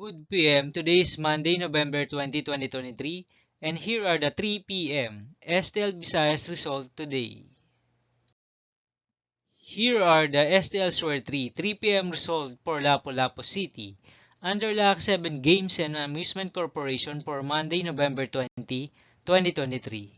Good PM. Today is Monday, November 20, 2023, and here are the 3 PM STL Visayas result today. Here are the STL Sword 3 PM result for Lapu-Lapu City under LAC 7 Games and Amusement Corporation for Monday, November 20, 2023.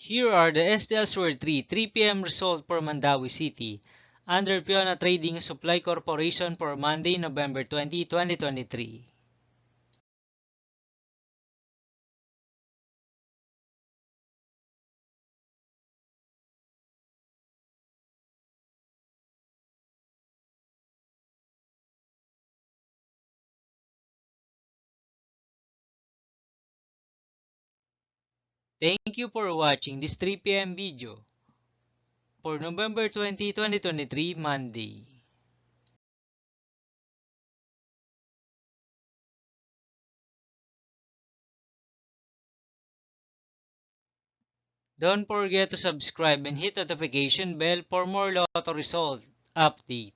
Here are the STL Sword 3 PM result for Mandawi City under Fiona Trading Supply Corporation for Monday, November 20, 2023. Thank you for watching this 3 PM video for November 20, 2023, Monday. Don't forget to subscribe and hit the notification bell for more lotto result update.